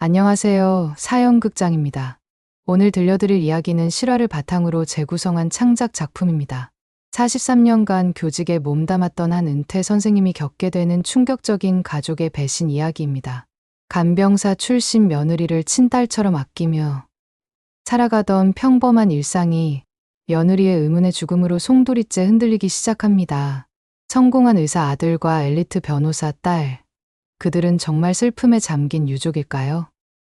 안녕하세요. 사연극장입니다. 오늘 들려드릴 이야기는 실화를 바탕으로 재구성한 창작 작품입니다. 43년간 교직에 몸담았던 한 은퇴 선생님이 겪게 되는 충격적인 가족의 배신 이야기입니다. 간병사 출신 며느리를 친딸처럼 아끼며 살아가던 평범한 일상이 며느리의 의문의 죽음으로 송두리째 흔들리기 시작합니다. 성공한 의사 아들과 엘리트 변호사 딸, 그들은 정말 슬픔에 잠긴 유족일까요?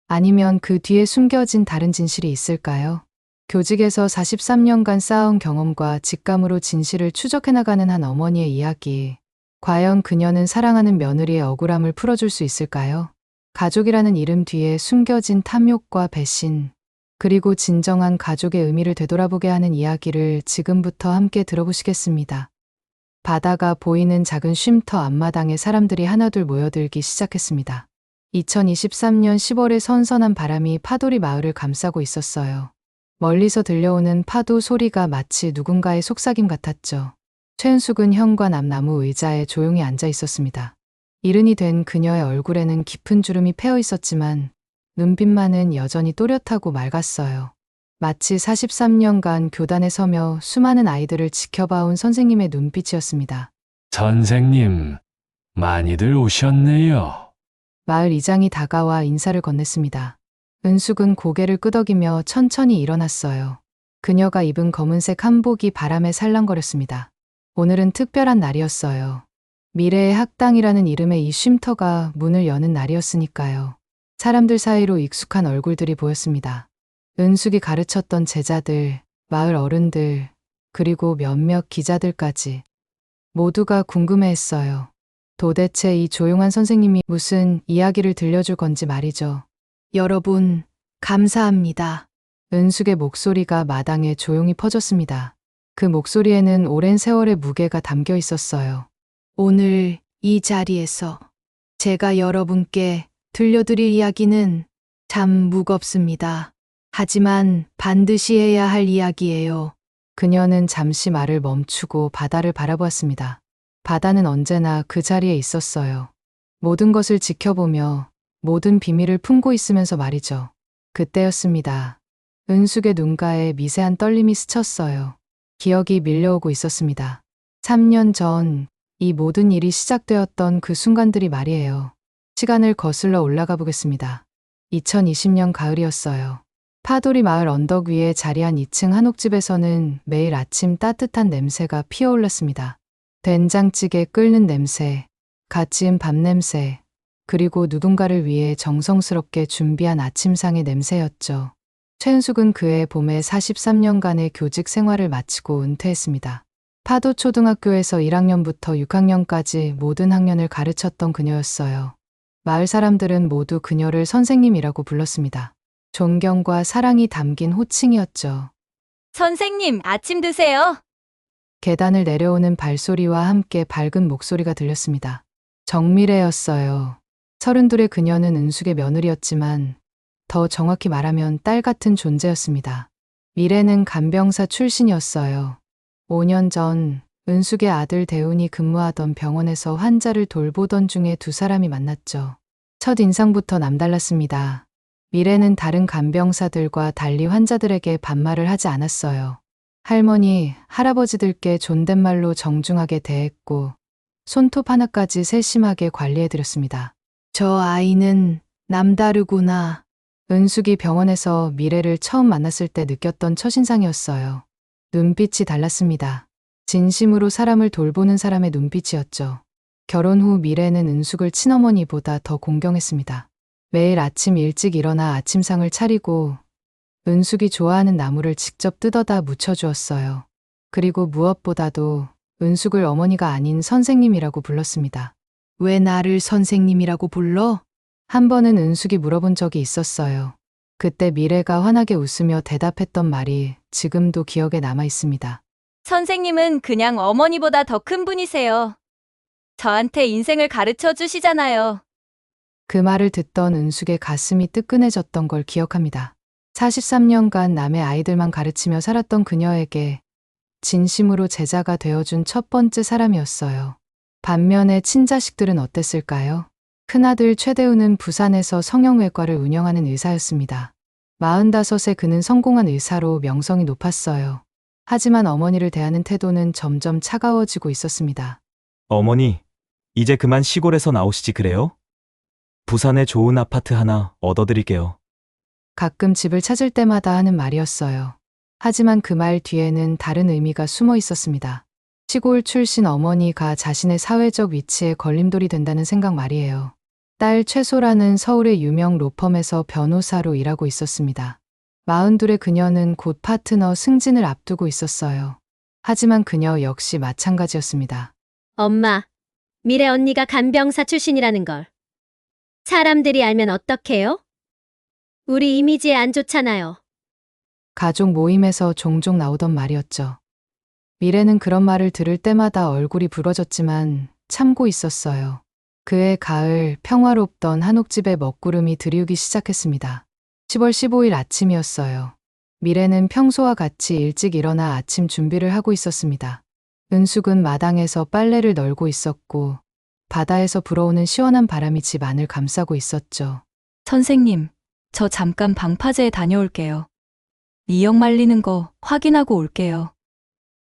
아니면 그 뒤에 숨겨진 다른 진실이 있을까요? 교직에서 43년간 쌓아온 경험과 직감으로 진실을 추적해나가는 한 어머니의 이야기. 과연 그녀는 사랑하는 며느리의 억울함을 풀어줄 수 있을까요? 가족이라는 이름 뒤에 숨겨진 탐욕과 배신, 그리고 진정한 가족의 의미를 되돌아보게 하는 이야기를 지금부터 함께 들어보시겠습니다. 바다가 보이는 작은 쉼터 앞마당에 사람들이 하나둘 모여들기 시작했습니다. 2023년 10월에 선선한 바람이 파도리 마을을 감싸고 있었어요. 멀리서 들려오는 파도 소리가 마치 누군가의 속삭임 같았죠. 최은숙은 현관 앞 나무 의자에 조용히 앉아 있었습니다. 이른이 된 그녀의 얼굴에는 깊은 주름이 패어 있었지만 눈빛만은 여전히 또렷하고 맑았어요. 마치 43년간 교단에 서며 수많은 아이들을 지켜봐온 선생님의 눈빛이었습니다. 선생님, 많이들 오셨네요. 마을 이장이 다가와 인사를 건넸습니다. 은숙은 고개를 끄덕이며 천천히 일어났어요. 그녀가 입은 검은색 한복이 바람에 살랑거렸습니다. 오늘은 특별한 날이었어요. 미래의 학당이라는 이름의 이 쉼터가 문을 여는 날이었으니까요. 사람들 사이로 익숙한 얼굴들이 보였습니다. 은숙이 가르쳤던 제자들, 마을 어른들, 그리고 몇몇 기자들까지 모두가 궁금해했어요. 도대체 이 조용한 선생님이 무슨 이야기를 들려줄 건지 말이죠. 여러분, 감사합니다. 은숙의 목소리가 마당에 조용히 퍼졌습니다. 그 목소리에는 오랜 세월의 무게가 담겨 있었어요. 오늘 이 자리에서 제가 여러분께 들려드릴 이야기는 참 무겁습니다. 하지만 반드시 해야 할 이야기예요. 그녀는 잠시 말을 멈추고 바다를 바라보았습니다. 바다는 언제나 그 자리에 있었어요. 모든 것을 지켜보며 모든 비밀을 품고 있으면서 말이죠. 그때였습니다. 은숙의 눈가에 미세한 떨림이 스쳤어요. 기억이 밀려오고 있었습니다. 3년 전 이 모든 일이 시작되었던 그 순간들이 말이에요. 시간을 거슬러 올라가 보겠습니다. 2020년 가을이었어요. 파도리 마을 언덕 위에 자리한 2층 한옥집에서는 매일 아침 따뜻한 냄새가 피어올랐습니다. 된장찌개 끓는 냄새, 갓 지은 밥 냄새, 그리고 누군가를 위해 정성스럽게 준비한 아침상의 냄새였죠. 최은숙은 그해 봄에 43년간의 교직 생활을 마치고 은퇴했습니다. 파도 초등학교에서 1학년부터 6학년까지 모든 학년을 가르쳤던 그녀였어요. 마을 사람들은 모두 그녀를 선생님이라고 불렀습니다. 존경과 사랑이 담긴 호칭이었죠. 선생님, 아침 드세요. 계단을 내려오는 발소리와 함께 밝은 목소리가 들렸습니다. 정미래였어요. 32의 그녀는 은숙의 며느리였지만 더 정확히 말하면 딸 같은 존재였습니다. 미래는 간병사 출신이었어요. 5년 전 은숙의 아들 대훈이 근무하던 병원에서 환자를 돌보던 중에 두 사람이 만났죠. 첫 인상부터 남달랐습니다. 미래는 다른 간병사들과 달리 환자들에게 반말을 하지 않았어요. 할머니, 할아버지들께 존댓말로 정중하게 대했고 손톱 하나까지 세심하게 관리해드렸습니다. 저 아이는 남다르구나. 은숙이 병원에서 미래를 처음 만났을 때 느꼈던 첫인상이었어요. 눈빛이 달랐습니다. 진심으로 사람을 돌보는 사람의 눈빛이었죠. 결혼 후 미래는 은숙을 친어머니보다 더 공경했습니다. 매일 아침 일찍 일어나 아침상을 차리고 은숙이 좋아하는 나물을 직접 뜯어다 무쳐주었어요. 그리고 무엇보다도 은숙을 어머니가 아닌 선생님이라고 불렀습니다. 왜 나를 선생님이라고 불러? 한 번은 은숙이 물어본 적이 있었어요. 그때 미래가 환하게 웃으며 대답했던 말이 지금도 기억에 남아 있습니다. 선생님은 그냥 어머니보다 더 큰 분이세요. 저한테 인생을 가르쳐 주시잖아요. 그 말을 듣던 은숙의 가슴이 뜨끈해졌던 걸 기억합니다. 43년간 남의 아이들만 가르치며 살았던 그녀에게 진심으로 제자가 되어준 첫 번째 사람이었어요. 반면에 친자식들은 어땠을까요? 큰아들 최대우는 부산에서 성형외과를 운영하는 의사였습니다. 45세 그는 성공한 의사로 명성이 높았어요. 하지만 어머니를 대하는 태도는 점점 차가워지고 있었습니다. 어머니, 이제 그만 시골에서 나오시지 그래요? 부산에 좋은 아파트 하나 얻어드릴게요. 가끔 집을 찾을 때마다 하는 말이었어요. 하지만 그 말 뒤에는 다른 의미가 숨어 있었습니다. 시골 출신 어머니가 자신의 사회적 위치에 걸림돌이 된다는 생각 말이에요. 딸 최소라는 서울의 유명 로펌에서 변호사로 일하고 있었습니다. 42의 그녀는 곧 파트너 승진을 앞두고 있었어요. 하지만 그녀 역시 마찬가지였습니다. 엄마, 미래 언니가 간병사 출신이라는 걸. 사람들이 알면 어떡해요? 우리 이미지에 안 좋잖아요. 가족 모임에서 종종 나오던 말이었죠. 미래는 그런 말을 들을 때마다 얼굴이 붉어졌지만 참고 있었어요. 그해 가을 평화롭던 한옥집에 먹구름이 들이우기 시작했습니다. 10월 15일 아침이었어요. 미래는 평소와 같이 일찍 일어나 아침 준비를 하고 있었습니다. 은숙은 마당에서 빨래를 널고 있었고 바다에서 불어오는 시원한 바람이 집 안을 감싸고 있었죠. 선생님, 저 잠깐 방파제에 다녀올게요. 미역 말리는 거 확인하고 올게요.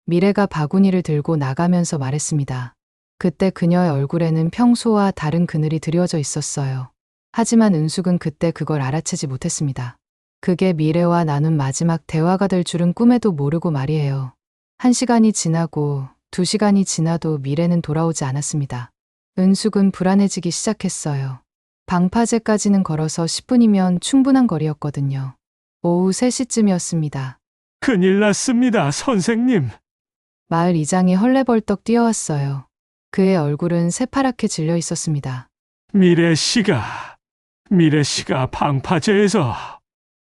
미래가 바구니를 들고 나가면서 말했습니다. 그때 그녀의 얼굴에는 평소와 다른 그늘이 드리워져 있었어요. 하지만 은숙은 그때 그걸 알아채지 못했습니다. 그게 미래와 나눈 마지막 대화가 될 줄은 꿈에도 모르고 말이에요. 1시간이 지나고 2시간이 지나도 미래는 돌아오지 않았습니다. 은숙은 불안해지기 시작했어요. 방파제까지는 걸어서 10분이면 충분한 거리였거든요. 오후 3시쯤이었습니다. 큰일 났습니다, 선생님. 마을 이장이 헐레벌떡 뛰어왔어요. 그의 얼굴은 새파랗게 질려 있었습니다. 미래 씨가 방파제에서.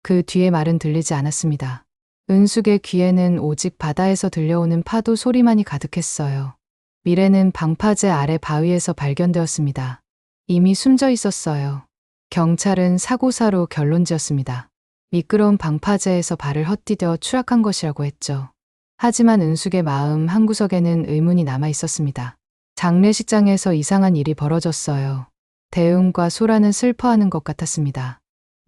그 뒤에 말은 들리지 않았습니다. 은숙의 귀에는 오직 바다에서 들려오는 파도 소리만이 가득했어요. 미래는 방파제 아래 바위에서 발견되었습니다. 이미 숨져 있었어요. 경찰은 사고사로 결론지었습니다. 미끄러운 방파제에서 발을 헛디뎌 추락한 것이라고 했죠. 하지만 은숙의 마음 한구석에는 의문이 남아 있었습니다. 장례식장에서 이상한 일이 벌어졌어요. 대웅과 소라는 슬퍼하는 것 같았습니다.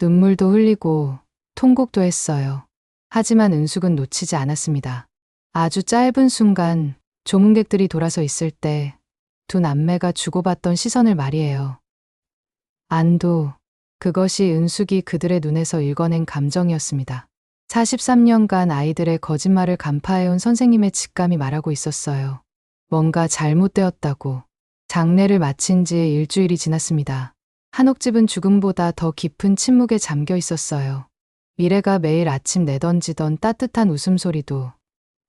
눈물도 흘리고 통곡도 했어요. 하지만 은숙은 놓치지 않았습니다. 아주 짧은 순간 조문객들이 돌아서 있을 때 두 남매가 주고받던 시선을 말이에요. 안도, 그것이 은숙이 그들의 눈에서 읽어낸 감정이었습니다. 43년간 아이들의 거짓말을 간파해온 선생님의 직감이 말하고 있었어요. 뭔가 잘못되었다고. 장례를 마친 지 일주일이 지났습니다. 한옥집은 죽음보다 더 깊은 침묵에 잠겨 있었어요. 미래가 매일 아침 내던지던 따뜻한 웃음소리도,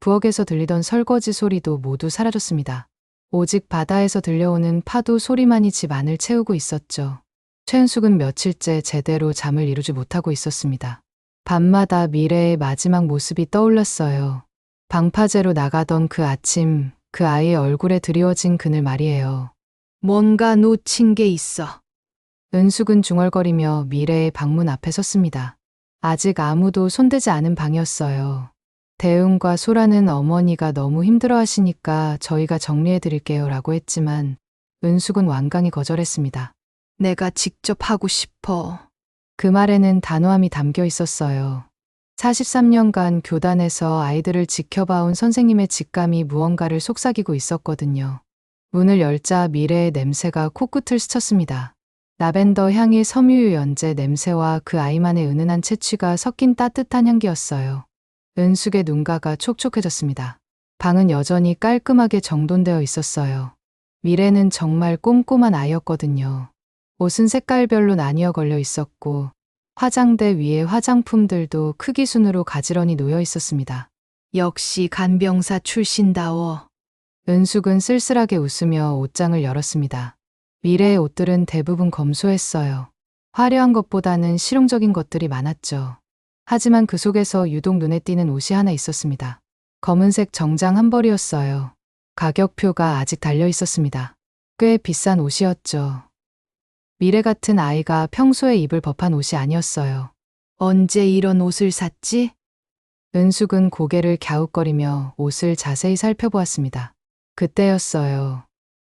부엌에서 들리던 설거지 소리도 모두 사라졌습니다. 오직 바다에서 들려오는 파도 소리만이 집 안을 채우고 있었죠. 최은숙은 며칠째 제대로 잠을 이루지 못하고 있었습니다. 밤마다 미래의 마지막 모습이 떠올랐어요. 방파제로 나가던 그 아침, 그 아이의 얼굴에 드리워진 그늘 말이에요. 뭔가 놓친 게 있어. 은숙은 중얼거리며 미래의 방문 앞에 섰습니다. 아직 아무도 손대지 않은 방이었어요. 대웅과 소라는 어머니가 너무 힘들어하시니까 저희가 정리해드릴게요 라고 했지만 은숙은 완강히 거절했습니다. 내가 직접 하고 싶어. 그 말에는 단호함이 담겨 있었어요. 43년간 교단에서 아이들을 지켜봐온 선생님의 직감이 무언가를 속삭이고 있었거든요. 문을 열자 미래의 냄새가 코끝을 스쳤습니다. 라벤더 향의 섬유유 연제 냄새와 그 아이만의 은은한 채취가 섞인 따뜻한 향기였어요. 은숙의 눈가가 촉촉해졌습니다. 방은 여전히 깔끔하게 정돈되어 있었어요. 미래는 정말 꼼꼼한 아이였거든요. 옷은 색깔별로 나뉘어 걸려 있었고 화장대 위에 화장품들도 크기 순으로 가지런히 놓여 있었습니다. 역시 간병사 출신다워. 은숙은 쓸쓸하게 웃으며 옷장을 열었습니다. 미래의 옷들은 대부분 검소했어요. 화려한 것보다는 실용적인 것들이 많았죠. 하지만 그 속에서 유독 눈에 띄는 옷이 하나 있었습니다. 검은색 정장 한 벌이었어요. 가격표가 아직 달려 있었습니다. 꽤 비싼 옷이었죠. 미래 같은 아이가 평소에 입을 법한 옷이 아니었어요. 언제 이런 옷을 샀지? 은숙은 고개를 갸웃거리며 옷을 자세히 살펴보았습니다. 그때였어요.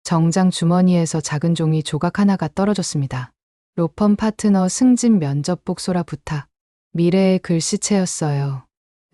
정장 주머니에서 작은 종이 조각 하나가 떨어졌습니다. 로펌 파트너 승진 면접복 소라 부탁. 미래의 글씨체였어요.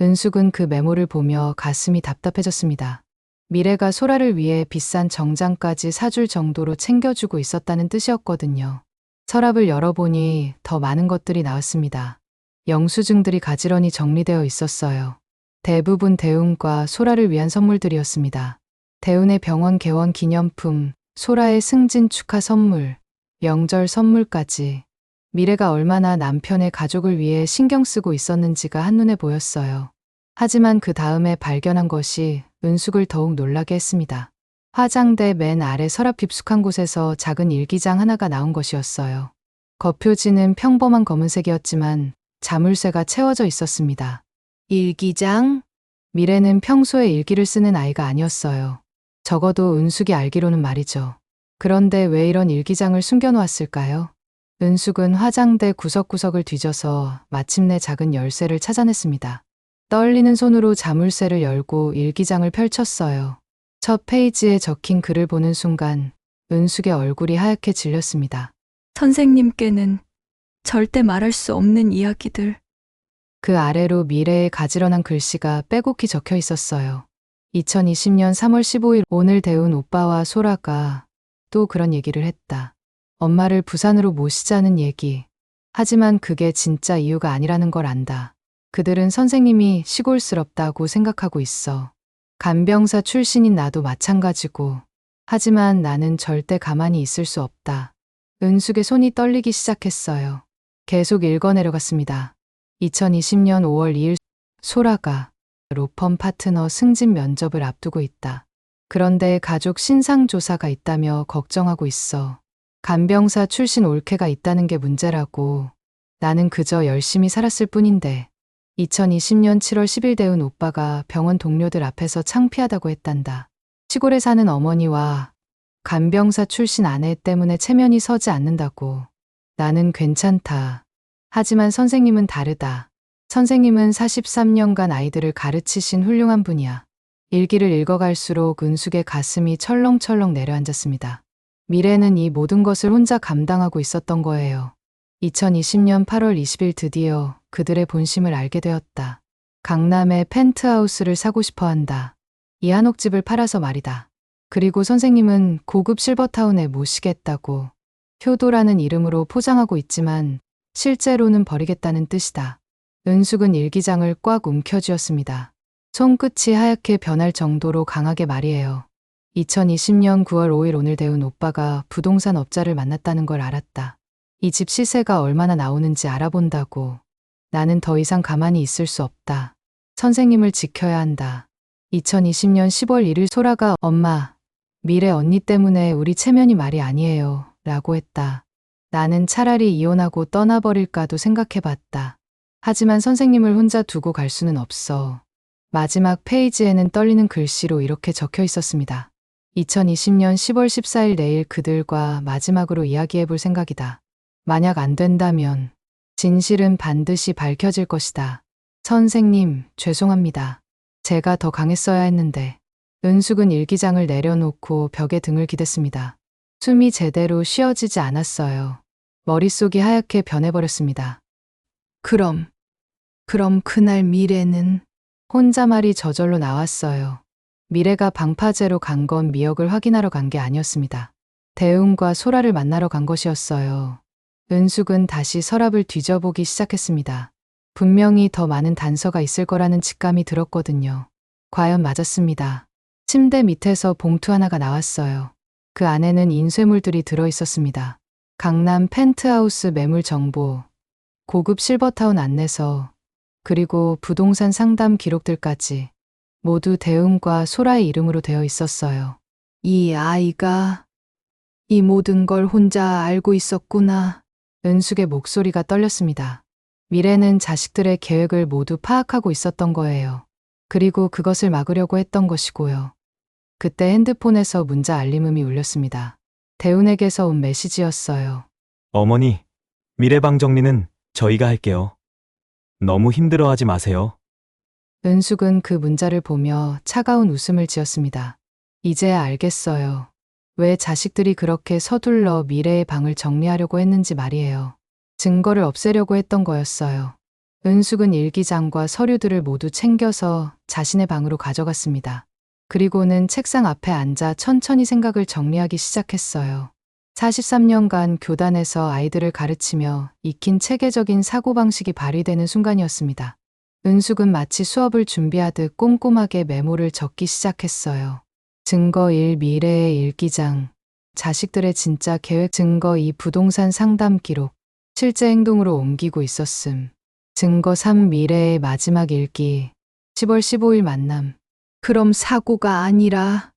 은숙은 그 메모를 보며 가슴이 답답해졌습니다. 미래가 소라를 위해 비싼 정장까지 사줄 정도로 챙겨주고 있었다는 뜻이었거든요. 서랍을 열어보니 더 많은 것들이 나왔습니다. 영수증들이 가지런히 정리되어 있었어요. 대부분 대운과 소라를 위한 선물들이었습니다. 대운의 병원 개원 기념품, 소라의 승진 축하 선물, 명절 선물까지. 미래가 얼마나 남편의 가족을 위해 신경 쓰고 있었는지가 한눈에 보였어요. 하지만 그 다음에 발견한 것이 은숙을 더욱 놀라게 했습니다. 화장대 맨 아래 서랍 깊숙한 곳에서 작은 일기장 하나가 나온 것이었어요. 겉표지는 평범한 검은색이었지만 자물쇠가 채워져 있었습니다. 일기장? 미래는 평소에 일기를 쓰는 아이가 아니었어요. 적어도 은숙이 알기로는 말이죠. 그런데 왜 이런 일기장을 숨겨놓았을까요? 은숙은 화장대 구석구석을 뒤져서 마침내 작은 열쇠를 찾아냈습니다. 떨리는 손으로 자물쇠를 열고 일기장을 펼쳤어요. 첫 페이지에 적힌 글을 보는 순간 은숙의 얼굴이 하얗게 질렸습니다. 선생님께는 절대 말할 수 없는 이야기들. 그 아래로 미래의 가지런한 글씨가 빼곡히 적혀 있었어요. 2020년 3월 15일 오늘 대운 오빠와 소라가 또 그런 얘기를 했다. 엄마를 부산으로 모시자는 얘기. 하지만 그게 진짜 이유가 아니라는 걸 안다. 그들은 선생님이 시골스럽다고 생각하고 있어. 간병사 출신인 나도 마찬가지고. 하지만 나는 절대 가만히 있을 수 없다. 은숙의 손이 떨리기 시작했어요. 계속 읽어내려갔습니다. 2020년 5월 2일 소라가 로펌 파트너 승진 면접을 앞두고 있다. 그런데 가족 신상조사가 있다며 걱정하고 있어. 간병사 출신 올케가 있다는 게 문제라고. 나는 그저 열심히 살았을 뿐인데. 2020년 7월 10일 대운 오빠가 병원 동료들 앞에서 창피하다고 했단다. 시골에 사는 어머니와 간병사 출신 아내 때문에 체면이 서지 않는다고. 나는 괜찮다. 하지만 선생님은 다르다. 선생님은 43년간 아이들을 가르치신 훌륭한 분이야. 일기를 읽어갈수록 은숙의 가슴이 철렁철렁 내려앉았습니다. 미래는 이 모든 것을 혼자 감당하고 있었던 거예요. 2020년 8월 20일 드디어 그들의 본심을 알게 되었다. 강남에 펜트하우스를 사고 싶어 한다. 이 한옥집을 팔아서 말이다. 그리고 선생님은 고급 실버타운에 모시겠다고. 효도라는 이름으로 포장하고 있지만 실제로는 버리겠다는 뜻이다. 은숙은 일기장을 꽉 움켜쥐었습니다. 손끝이 하얗게 변할 정도로 강하게 말이에요. 2020년 9월 5일 오늘 대운 오빠가 부동산 업자를 만났다는 걸 알았다. 이 집 시세가 얼마나 나오는지 알아본다고. 나는 더 이상 가만히 있을 수 없다. 선생님을 지켜야 한다. 2020년 10월 1일 소라가 엄마, 미래 언니 때문에 우리 체면이 말이 아니에요. 라고 했다. 나는 차라리 이혼하고 떠나버릴까도 생각해봤다. 하지만 선생님을 혼자 두고 갈 수는 없어. 마지막 페이지에는 떨리는 글씨로 이렇게 적혀 있었습니다. 2020년 10월 14일 내일 그들과 마지막으로 이야기해볼 생각이다. 만약 안 된다면 진실은 반드시 밝혀질 것이다. 선생님, 죄송합니다. 제가 더 강했어야 했는데. 은숙은 일기장을 내려놓고 벽에 등을 기댔습니다. 숨이 제대로 쉬어지지 않았어요. 머릿속이 하얗게 변해버렸습니다. 그럼 그날 미래는? 혼자말이 저절로 나왔어요. 미래가 방파제로 간 건 미역을 확인하러 간 게 아니었습니다. 대운과 소라를 만나러 간 것이었어요. 은숙은 다시 서랍을 뒤져보기 시작했습니다. 분명히 더 많은 단서가 있을 거라는 직감이 들었거든요. 과연 맞았습니다. 침대 밑에서 봉투 하나가 나왔어요. 그 안에는 인쇄물들이 들어있었습니다. 강남 펜트하우스 매물 정보, 고급 실버타운 안내서, 그리고 부동산 상담 기록들까지 모두 대운과 소라의 이름으로 되어 있었어요. 이 아이가 이 모든 걸 혼자 알고 있었구나. 은숙의 목소리가 떨렸습니다. 미래는 자식들의 계획을 모두 파악하고 있었던 거예요. 그리고 그것을 막으려고 했던 것이고요. 그때 핸드폰에서 문자 알림음이 울렸습니다. 대운에게서 온 메시지였어요. 어머니, 미래방 정리는 저희가 할게요. 너무 힘들어하지 마세요. 은숙은 그 문자를 보며 차가운 웃음을 지었습니다. 이제야 알겠어요. 왜 자식들이 그렇게 서둘러 미래의 방을 정리하려고 했는지 말이에요. 증거를 없애려고 했던 거였어요. 은숙은 일기장과 서류들을 모두 챙겨서 자신의 방으로 가져갔습니다. 그리고는 책상 앞에 앉아 천천히 생각을 정리하기 시작했어요. 43년간 교단에서 아이들을 가르치며 익힌 체계적인 사고방식이 발휘되는 순간이었습니다. 은숙은 마치 수업을 준비하듯 꼼꼼하게 메모를 적기 시작했어요. 증거 1 미래의 일기장, 자식들의 진짜 계획. 증거 2 부동산 상담 기록, 실제 행동으로 옮기고 있었음. 증거 3 미래의 마지막 일기, 10월 15일 만남. 그럼 사고가 아니라...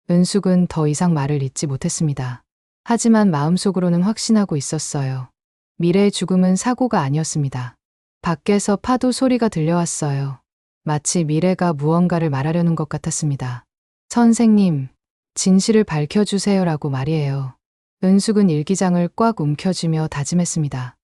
은숙은 더 이상 말을 잇지 못했습니다. 하지만 마음속으로는 확신하고 있었어요. 미래의 죽음은 사고가 아니었습니다. 밖에서 파도 소리가 들려왔어요. 마치 미래가 무언가를 말하려는 것 같았습니다. 선생님, 진실을 밝혀주세요라고 말이에요. 은숙은 일기장을 꽉 움켜쥐며 다짐했습니다.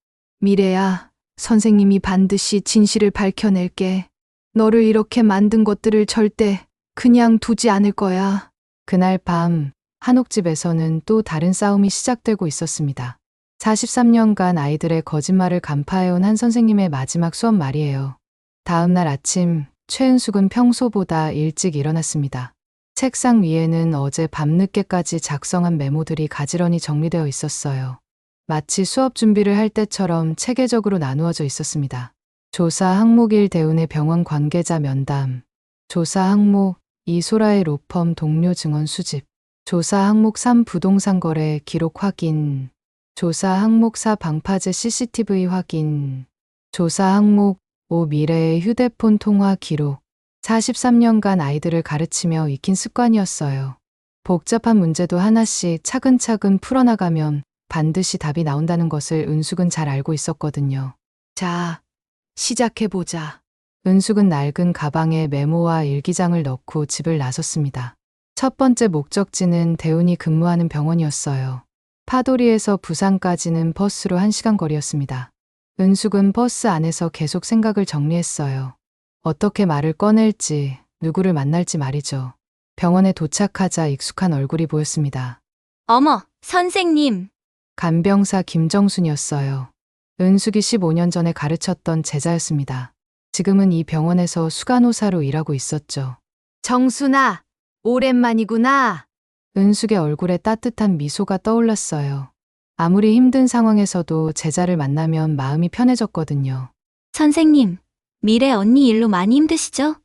미래야, 선생님이 반드시 진실을 밝혀낼게. 너를 이렇게 만든 것들을 절대 그냥 두지 않을 거야. 그날 밤, 한옥집에서는 또 다른 싸움이 시작되고 있었습니다. 43년간 아이들의 거짓말을 간파해온 한 선생님의 마지막 수업 말이에요. 다음 날 아침, 최은숙은 평소보다 일찍 일어났습니다. 책상 위에는 어제 밤늦게까지 작성한 메모들이 가지런히 정리되어 있었어요. 마치 수업 준비를 할 때처럼 체계적으로 나누어져 있었습니다. 조사 항목 1 대운의 병원 관계자 면담, 조사 항목 2 소라의 로펌 동료 증언 수집, 조사 항목 3 부동산 거래 기록 확인, 조사 항목 4 방파제 CCTV 확인, 조사 항목 5 미래의 휴대폰 통화 기록. 43년간 아이들을 가르치며 익힌 습관이었어요. 복잡한 문제도 하나씩 차근차근 풀어나가면 반드시 답이 나온다는 것을 은숙은 잘 알고 있었거든요. 자, 시작해보자. 은숙은 낡은 가방에 메모와 일기장을 넣고 집을 나섰습니다. 첫 번째 목적지는 대운이 근무하는 병원이었어요. 파도리에서 부산까지는 버스로 1시간 거리였습니다. 은숙은 버스 안에서 계속 생각을 정리했어요. 어떻게 말을 꺼낼지, 누구를 만날지 말이죠. 병원에 도착하자 익숙한 얼굴이 보였습니다. 어머, 선생님. 간병사 김정순이었어요. 은숙이 15년 전에 가르쳤던 제자였습니다. 지금은 이 병원에서 수간호사로 일하고 있었죠. 정순아, 오랜만이구나. 은숙의 얼굴에 따뜻한 미소가 떠올랐어요. 아무리 힘든 상황에서도 제자를 만나면 마음이 편해졌거든요. 선생님, 미래 언니 일로 많이 힘드시죠?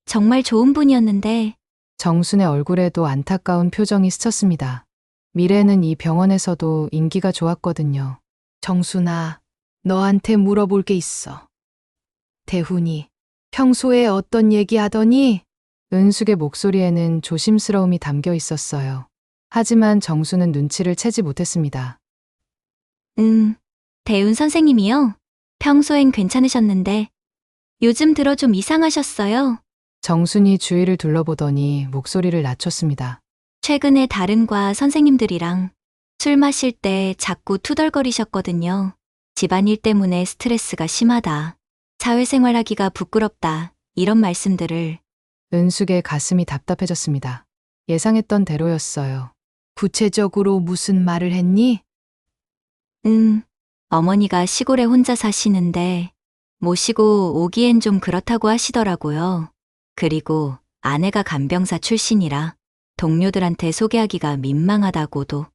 정말 좋은 분이었는데. 정순의 얼굴에도 안타까운 표정이 스쳤습니다. 미래는 이 병원에서도 인기가 좋았거든요. 정순아, 너한테 물어볼 게 있어. 대훈이 평소에 어떤 얘기 하더니? 은숙의 목소리에는 조심스러움이 담겨 있었어요. 하지만 정수는 눈치를 채지 못했습니다. 대훈 선생님이요? 평소엔 괜찮으셨는데 요즘 들어 좀 이상하셨어요. 정순이 주위를 둘러보더니 목소리를 낮췄습니다. 최근에 다른 과 선생님들이랑 술 마실 때 자꾸 투덜거리셨거든요. 집안일 때문에 스트레스가 심하다. 사회생활하기가 부끄럽다. 이런 말씀들을. 은숙의 가슴이 답답해졌습니다. 예상했던 대로였어요. 구체적으로 무슨 말을 했니? 어머니가 시골에 혼자 사시는데 모시고 오기엔 좀 그렇다고 하시더라고요. 그리고 아내가 간병사 출신이라 동료들한테 소개하기가 민망하다고도.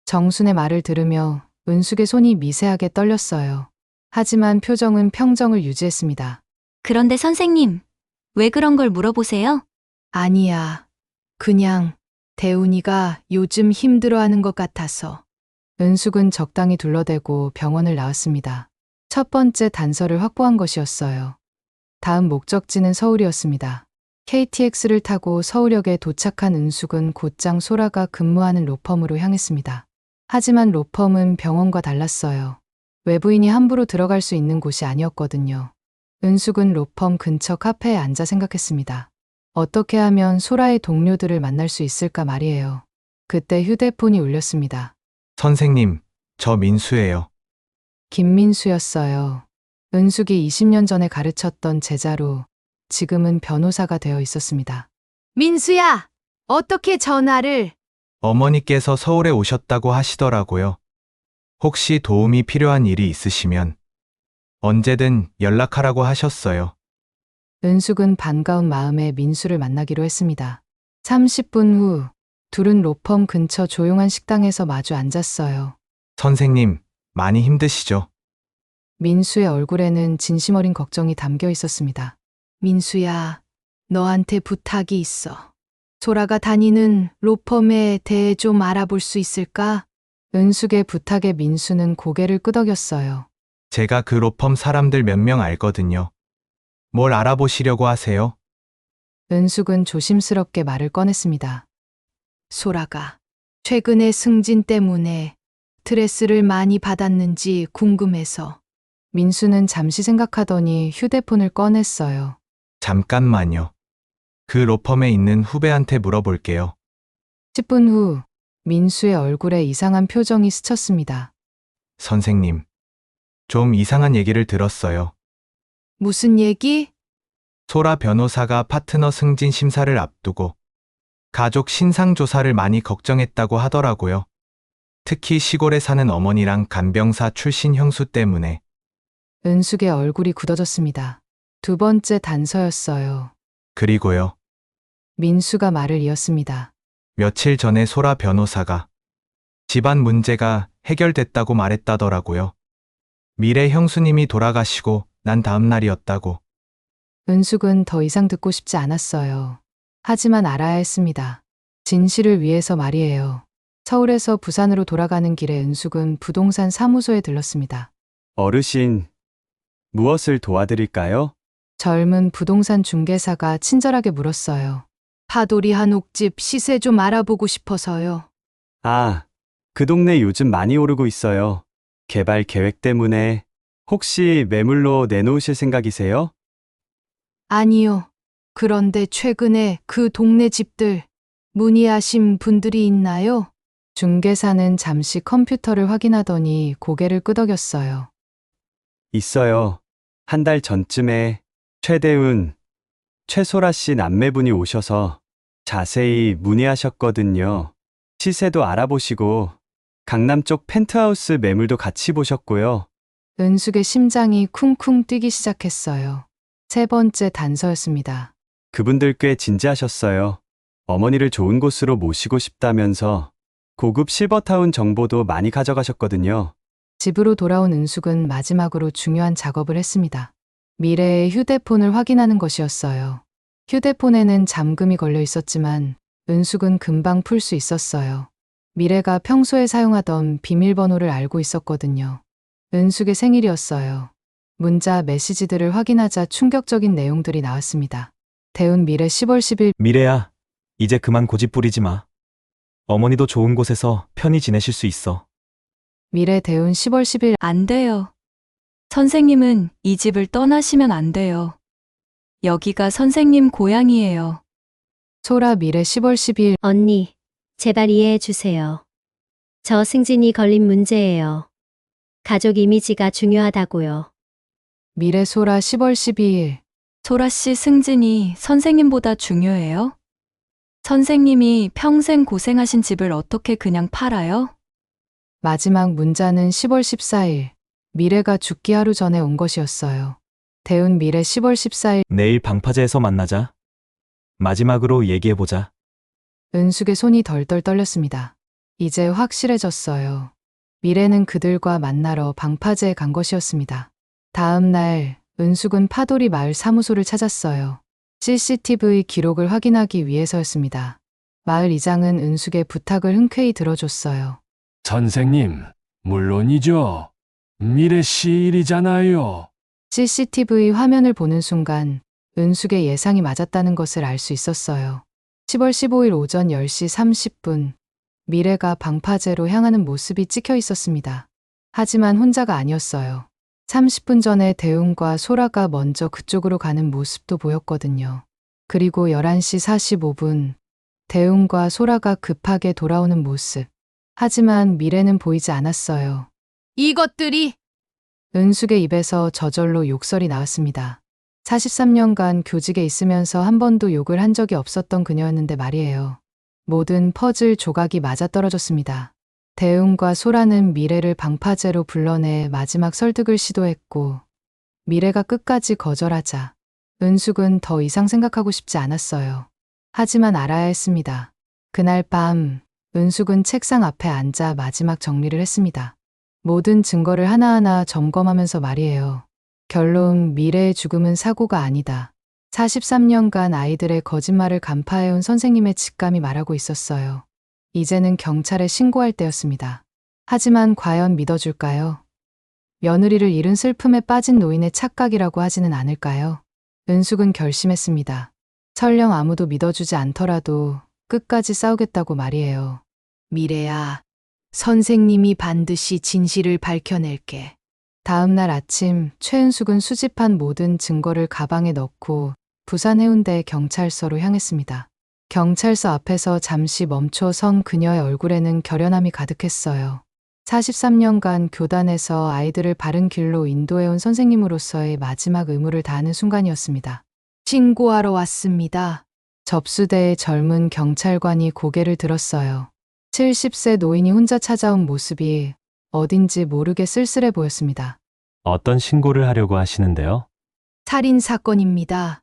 정순의 말을 들으며 은숙의 손이 미세하게 떨렸어요. 하지만 표정은 평정을 유지했습니다. 그런데 선생님, 왜 그런 걸 물어보세요? 아니야. 그냥 대훈이가 요즘 힘들어하는 것 같아서. 은숙은 적당히 둘러대고 병원을 나왔습니다. 첫 번째 단서를 확보한 것이었어요. 다음 목적지는 서울이었습니다. KTX를 타고 서울역에 도착한 은숙은 곧장 소라가 근무하는 로펌으로 향했습니다. 하지만 로펌은 병원과 달랐어요. 외부인이 함부로 들어갈 수 있는 곳이 아니었거든요. 은숙은 로펌 근처 카페에 앉아 생각했습니다. 어떻게 하면 소라의 동료들을 만날 수 있을까 말이에요. 그때 휴대폰이 울렸습니다. 선생님, 저 민수예요. 김민수였어요. 은숙이 20년 전에 가르쳤던 제자로 지금은 변호사가 되어 있었습니다. 민수야! 어떻게 전화를? 어머니께서 서울에 오셨다고 하시더라고요. 혹시 도움이 필요한 일이 있으시면 언제든 연락하라고 하셨어요. 은숙은 반가운 마음에 민수를 만나기로 했습니다. 30분 후, 둘은 로펌 근처 조용한 식당에서 마주 앉았어요. 선생님, 많이 힘드시죠? 민수의 얼굴에는 진심 어린 걱정이 담겨 있었습니다. 민수야, 너한테 부탁이 있어. 소라가 다니는 로펌에 대해 좀 알아볼 수 있을까? 은숙의 부탁에 민수는 고개를 끄덕였어요. 제가 그 로펌 사람들 몇 명 알거든요. 뭘 알아보시려고 하세요? 은숙은 조심스럽게 말을 꺼냈습니다. 소라가 최근에 승진 때문에 스트레스를 많이 받았는지 궁금해서. 민수는 잠시 생각하더니 휴대폰을 꺼냈어요. 잠깐만요. 그 로펌에 있는 후배한테 물어볼게요. 10분 후, 민수의 얼굴에 이상한 표정이 스쳤습니다. 선생님, 좀 이상한 얘기를 들었어요. 무슨 얘기? 소라 변호사가 파트너 승진 심사를 앞두고 가족 신상 조사를 많이 걱정했다고 하더라고요. 특히 시골에 사는 어머니랑 간병사 출신 형수 때문에. 은숙의 얼굴이 굳어졌습니다. 두 번째 단서였어요. 그리고요, 민수가 말을 이었습니다. 며칠 전에 소라 변호사가 집안 문제가 해결됐다고 말했다더라고요. 미래 형수님이 돌아가시고 난 다음 날이었다고. 은숙은 더 이상 듣고 싶지 않았어요. 하지만 알아야 했습니다. 진실을 위해서 말이에요. 서울에서 부산으로 돌아가는 길에 은숙은 부동산 사무소에 들렀습니다. 어르신, 무엇을 도와드릴까요? 젊은 부동산 중개사가 친절하게 물었어요. 파도리 한 옥집 시세 좀 알아보고 싶어서요. 아, 그 동네 요즘 많이 오르고 있어요. 개발 계획 때문에 혹시 매물로 내놓으실 생각이세요? 아니요. 그런데 최근에 그 동네 집들 문의하신 분들이 있나요? 중개사는 잠시 컴퓨터를 확인하더니 고개를 끄덕였어요. 있어요. 한 달 전쯤에 최대훈, 최소라 씨 남매분이 오셔서 자세히 문의하셨거든요. 시세도 알아보시고 강남 쪽 펜트하우스 매물도 같이 보셨고요. 은숙의 심장이 쿵쿵 뛰기 시작했어요. 세 번째 단서였습니다. 그분들 꽤 진지하셨어요. 어머니를 좋은 곳으로 모시고 싶다면서 고급 실버타운 정보도 많이 가져가셨거든요. 집으로 돌아온 은숙은 마지막으로 중요한 작업을 했습니다. 미래의 휴대폰을 확인하는 것이었어요. 휴대폰에는 잠금이 걸려 있었지만 은숙은 금방 풀 수 있었어요. 미래가 평소에 사용하던 비밀번호를 알고 있었거든요. 은숙의 생일이었어요. 문자 메시지들을 확인하자 충격적인 내용들이 나왔습니다. 대운 미래 10월 10일 미래야, 이제 그만 고집 부리지 마. 어머니도 좋은 곳에서 편히 지내실 수 있어. 미래 대운 10월 10일 안 돼요. 선생님은 이 집을 떠나시면 안 돼요. 여기가 선생님 고향이에요. 소라 미래 10월 10일 언니, 제발 이해해 주세요. 저 승진이 걸린 문제예요. 가족 이미지가 중요하다고요. 미래 소라 10월 12일 소라 씨 승진이 선생님보다 중요해요? 선생님이 평생 고생하신 집을 어떻게 그냥 팔아요? 마지막 문자는 10월 14일 미래가 죽기 하루 전에 온 것이었어요. 대운 미래 10월 14일 내일 방파제에서 만나자. 마지막으로 얘기해보자. 은숙의 손이 덜덜 떨렸습니다. 이제 확실해졌어요. 미래는 그들과 만나러 방파제에 간 것이었습니다. 다음 날 은숙은 파도리 마을 사무소를 찾았어요. CCTV 기록을 확인하기 위해서였습니다. 마을 이장은 은숙의 부탁을 흔쾌히 들어줬어요. 선생님, 물론이죠. 미래 씨 일이잖아요. CCTV 화면을 보는 순간 은숙의 예상이 맞았다는 것을 알 수 있었어요. 10월 15일 오전 10시 30분 미래가 방파제로 향하는 모습이 찍혀 있었습니다. 하지만 혼자가 아니었어요. 30분 전에 대웅과 소라가 먼저 그쪽으로 가는 모습도 보였거든요. 그리고 11시 45분 대웅과 소라가 급하게 돌아오는 모습. 하지만 미래는 보이지 않았어요. 이것들이! 은숙의 입에서 저절로 욕설이 나왔습니다. 43년간 교직에 있으면서 한 번도 욕을 한 적이 없었던 그녀였는데 말이에요. 모든 퍼즐 조각이 맞아떨어졌습니다. 대웅과 소라는 미래를 방파제로 불러내 마지막 설득을 시도했고 미래가 끝까지 거절하자 은숙은 더 이상 생각하고 싶지 않았어요. 하지만 알아야 했습니다. 그날 밤 은숙은 책상 앞에 앉아 마지막 정리를 했습니다. 모든 증거를 하나하나 점검하면서 말이에요. 결론, 미래의 죽음은 사고가 아니다. 43년간 아이들의 거짓말을 간파해온 선생님의 직감이 말하고 있었어요. 이제는 경찰에 신고할 때였습니다. 하지만 과연 믿어줄까요? 며느리를 잃은 슬픔에 빠진 노인의 착각이라고 하지는 않을까요? 은숙은 결심했습니다. 설령 아무도 믿어주지 않더라도 끝까지 싸우겠다고 말이에요. 미래야, 선생님이 반드시 진실을 밝혀낼게. 다음 날 아침 최은숙은 수집한 모든 증거를 가방에 넣고 부산 해운대 경찰서로 향했습니다. 경찰서 앞에서 잠시 멈춰 선 그녀의 얼굴에는 결연함이 가득했어요. 43년간 교단에서 아이들을 바른 길로 인도해온 선생님으로서의 마지막 의무를 다하는 순간이었습니다. 신고하러 왔습니다. 접수대에 젊은 경찰관이 고개를 들었어요. 70세 노인이 혼자 찾아온 모습이 어딘지 모르게 쓸쓸해 보였습니다. 어떤 신고를 하려고 하시는데요? 살인 사건입니다.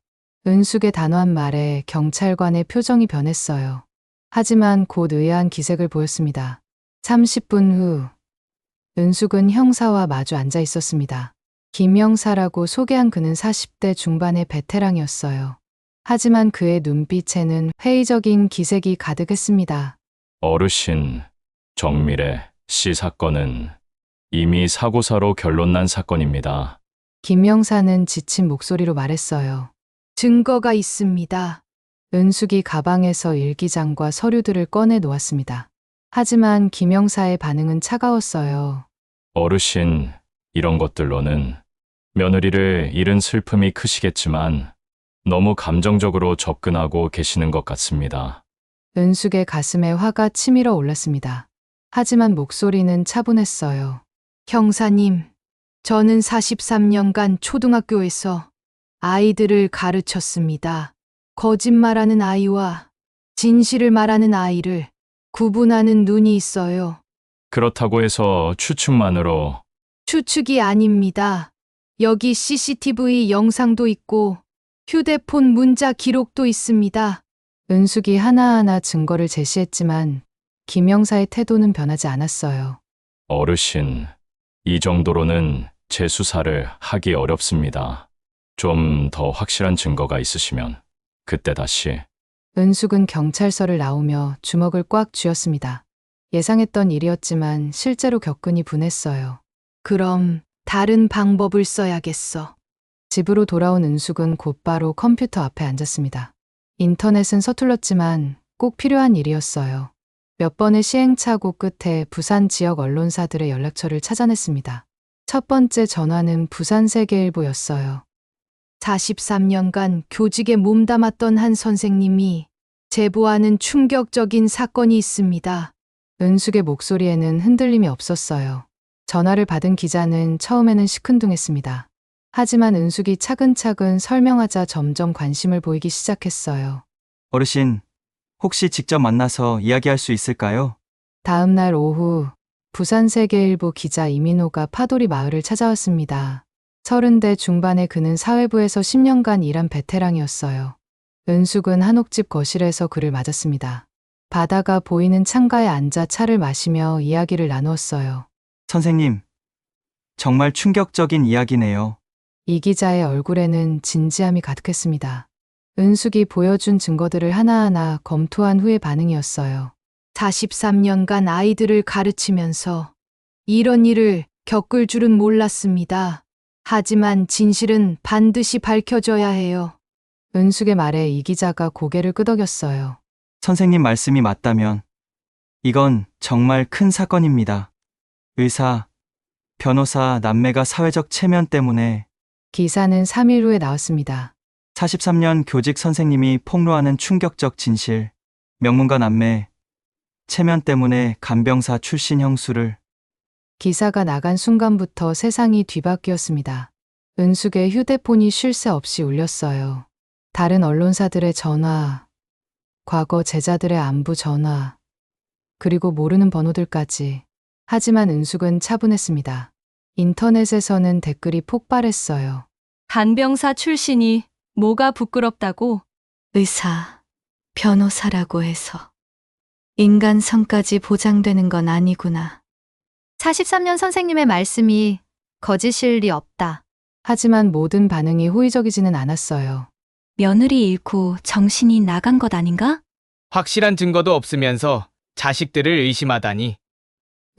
은숙의 단호한 말에 경찰관의 표정이 변했어요. 하지만 곧 의아한 기색을 보였습니다. 30분 후 은숙은 형사와 마주 앉아 있었습니다. 김영사라고 소개한 그는 40대 중반의 베테랑이었어요. 하지만 그의 눈빛에는 회의적인 기색이 가득했습니다. 어르신, 정미래 씨 사건은 이미 사고사로 결론난 사건입니다. 김영사는 지친 목소리로 말했어요. 증거가 있습니다. 은숙이 가방에서 일기장과 서류들을 꺼내 놓았습니다. 하지만 김영사의 반응은 차가웠어요. 어르신, 이런 것들로는 며느리를 잃은 슬픔이 크시겠지만 너무 감정적으로 접근하고 계시는 것 같습니다. 은숙의 가슴에 화가 치밀어 올랐습니다. 하지만 목소리는 차분했어요. 형사님, 저는 43년간 초등학교에서 아이들을 가르쳤습니다. 거짓말하는 아이와 진실을 말하는 아이를 구분하는 눈이 있어요. 그렇다고 해서 추측만으로 추측이 아닙니다. 여기 CCTV 영상도 있고 휴대폰 문자 기록도 있습니다. 은숙이 하나하나 증거를 제시했지만 김영사의 태도는 변하지 않았어요. 어르신, 이 정도로는 재수사를 하기 어렵습니다. 좀 더 확실한 증거가 있으시면 그때 다시. 은숙은 경찰서를 나오며 주먹을 꽉 쥐었습니다. 예상했던 일이었지만 실제로 겪으니 분했어요. 그럼 다른 방법을 써야겠어. 집으로 돌아온 은숙은 곧바로 컴퓨터 앞에 앉았습니다. 인터넷은 서툴렀지만 꼭 필요한 일이었어요. 몇 번의 시행착오 끝에 부산 지역 언론사들의 연락처를 찾아냈습니다. 첫 번째 전화는 부산세계일보였어요. 43년간 교직에 몸담았던 한 선생님이 제보하는 충격적인 사건이 있습니다. 은숙의 목소리에는 흔들림이 없었어요. 전화를 받은 기자는 처음에는 시큰둥했습니다. 하지만 은숙이 차근차근 설명하자 점점 관심을 보이기 시작했어요. 어르신, 혹시 직접 만나서 이야기할 수 있을까요? 다음 날 오후 부산세계일보 기자 이민호가 파도리 마을을 찾아왔습니다. 30대 중반의 그는 사회부에서 10년간 일한 베테랑이었어요. 은숙은 한옥집 거실에서 그를 맞았습니다. 바다가 보이는 창가에 앉아 차를 마시며 이야기를 나누었어요. 선생님, 정말 충격적인 이야기네요. 이 기자의 얼굴에는 진지함이 가득했습니다. 은숙이 보여준 증거들을 하나하나 검토한 후의 반응이었어요. 43년간 아이들을 가르치면서 이런 일을 겪을 줄은 몰랐습니다. 하지만 진실은 반드시 밝혀져야 해요. 은숙의 말에 이 기자가 고개를 끄덕였어요. 선생님 말씀이 맞다면 이건 정말 큰 사건입니다. 의사, 변호사 남매가 사회적 체면 때문에 기사는 3일 후에 나왔습니다. 43년 교직 선생님이 폭로하는 충격적 진실, 명문가 남매, 체면 때문에 간병사 출신 형수를. 기사가 나간 순간부터 세상이 뒤바뀌었습니다. 은숙의 휴대폰이 쉴 새 없이 울렸어요. 다른 언론사들의 전화, 과거 제자들의 안부 전화, 그리고 모르는 번호들까지. 하지만 은숙은 차분했습니다. 인터넷에서는 댓글이 폭발했어요. 간병사 출신이 뭐가 부끄럽다고? 의사, 변호사라고 해서 인간성까지 보장되는 건 아니구나. 43년 선생님의 말씀이 거짓일 리 없다. 하지만 모든 반응이 호의적이지는 않았어요. 며느리 잃고 정신이 나간 것 아닌가? 확실한 증거도 없으면서 자식들을 의심하다니.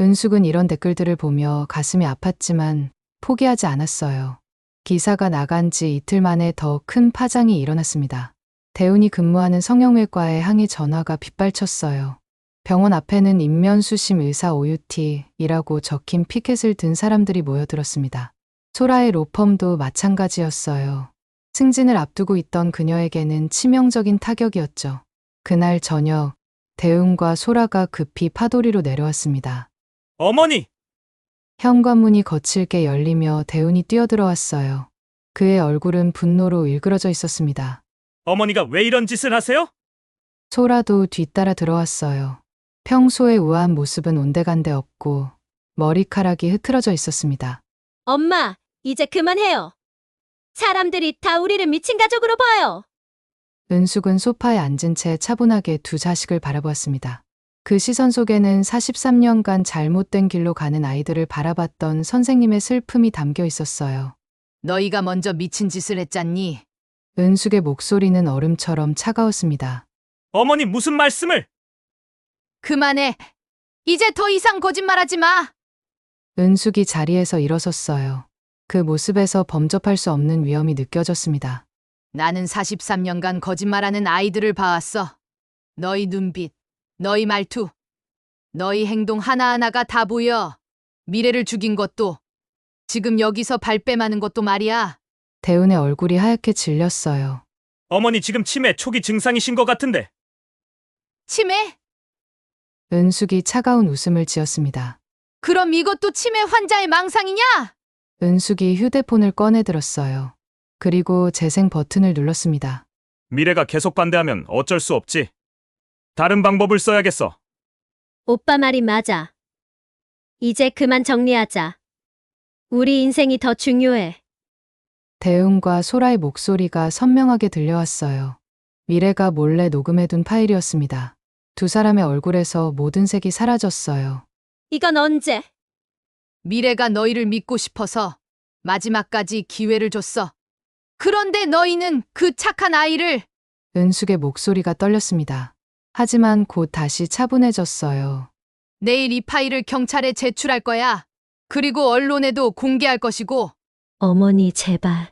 은숙은 이런 댓글들을 보며 가슴이 아팠지만 포기하지 않았어요. 기사가 나간 지 이틀 만에 더 큰 파장이 일어났습니다. 대운이 근무하는 성형외과에 항의 전화가 빗발쳤어요. 병원 앞에는 인면수심 의사 OUT이라고 적힌 피켓을 든 사람들이 모여들었습니다. 소라의 로펌도 마찬가지였어요. 승진을 앞두고 있던 그녀에게는 치명적인 타격이었죠. 그날 저녁, 대운과 소라가 급히 파도리로 내려왔습니다. 어머니! 현관문이 거칠게 열리며 대운이 뛰어들어왔어요. 그의 얼굴은 분노로 일그러져 있었습니다. 어머니가 왜 이런 짓을 하세요? 소라도 뒤따라 들어왔어요. 평소의 우아한 모습은 온데간데 없고 머리카락이 흐트러져 있었습니다. 엄마, 이제 그만해요. 사람들이 다 우리를 미친 가족으로 봐요. 은숙은 소파에 앉은 채 차분하게 두 자식을 바라보았습니다. 그 시선 속에는 43년간 잘못된 길로 가는 아이들을 바라봤던 선생님의 슬픔이 담겨 있었어요. 너희가 먼저 미친 짓을 했잖니? 은숙의 목소리는 얼음처럼 차가웠습니다. 어머니 무슨 말씀을? 그만해. 이제 더 이상 거짓말하지 마. 은숙이 자리에서 일어섰어요. 그 모습에서 범접할 수 없는 위험이 느껴졌습니다. 나는 43년간 거짓말하는 아이들을 봐왔어. 너희 눈빛, 너희 말투, 너희 행동 하나하나가 다 보여. 미래를 죽인 것도, 지금 여기서 발뺌하는 것도 말이야. 대운의 얼굴이 하얗게 질렸어요. 어머니 지금 치매 초기 증상이신 것 같은데. 치매? 은숙이 차가운 웃음을 지었습니다. 그럼 이것도 치매 환자의 망상이냐? 은숙이 휴대폰을 꺼내 들었어요. 그리고 재생 버튼을 눌렀습니다. 미래가 계속 반대하면 어쩔 수 없지. 다른 방법을 써야겠어. 오빠 말이 맞아. 이제 그만 정리하자. 우리 인생이 더 중요해. 대운과 소라의 목소리가 선명하게 들려왔어요. 미래가 몰래 녹음해둔 파일이었습니다. 두 사람의 얼굴에서 모든 색이 사라졌어요. 이건 언제? 미래가 너희를 믿고 싶어서 마지막까지 기회를 줬어. 그런데 너희는 그 착한 아이를. 은숙의 목소리가 떨렸습니다. 하지만 곧 다시 차분해졌어요. 내일 이 파일을 경찰에 제출할 거야. 그리고 언론에도 공개할 것이고. 어머니 제발.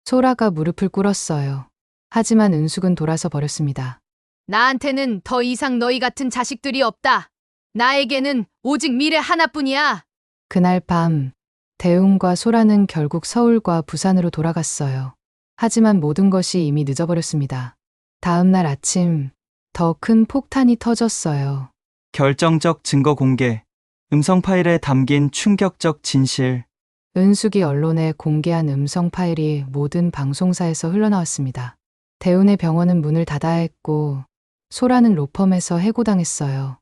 소라가 무릎을 꿇었어요. 하지만 은숙은 돌아서 버렸습니다. 나한테는 더 이상 너희 같은 자식들이 없다. 나에게는 오직 미래 하나뿐이야. 그날 밤, 대운과 소라는 결국 서울과 부산으로 돌아갔어요. 하지만 모든 것이 이미 늦어버렸습니다. 다음 날 아침, 더 큰 폭탄이 터졌어요. 결정적 증거 공개. 음성 파일에 담긴 충격적 진실. 은숙이 언론에 공개한 음성 파일이 모든 방송사에서 흘러나왔습니다. 대운의 병원은 문을 닫아야 했고, 소라는 로펌에서 해고당했어요.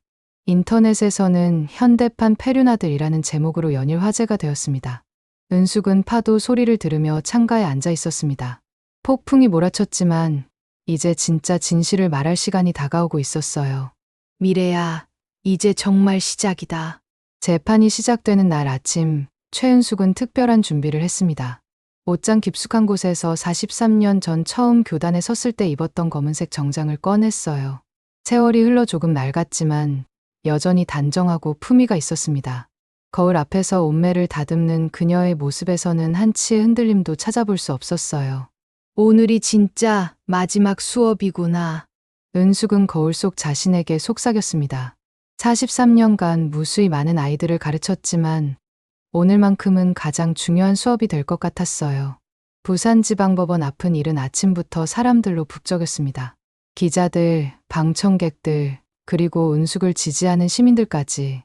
인터넷에서는 현대판 페륜아들이라는 제목으로 연일 화제가 되었습니다. 은숙은 파도 소리를 들으며 창가에 앉아 있었습니다. 폭풍이 몰아쳤지만 이제 진짜 진실을 말할 시간이 다가오고 있었어요. 미래야, 이제 정말 시작이다. 재판이 시작되는 날 아침, 최은숙은 특별한 준비를 했습니다. 옷장 깊숙한 곳에서 43년 전 처음 교단에 섰을 때 입었던 검은색 정장을 꺼냈어요. 세월이 흘러 조금 낡았지만 여전히 단정하고 품위가 있었습니다. 거울 앞에서 옷매를 다듬는 그녀의 모습에서는 한치의 흔들림도 찾아볼 수 없었어요. 오늘이 진짜 마지막 수업이구나. 은숙은 거울 속 자신에게 속삭였습니다. 43년간 무수히 많은 아이들을 가르쳤지만 오늘만큼은 가장 중요한 수업이 될 것 같았어요. 부산지방법원 앞은 이른 아침부터 사람들로 북적였습니다. 기자들, 방청객들, 그리고 은숙을 지지하는 시민들까지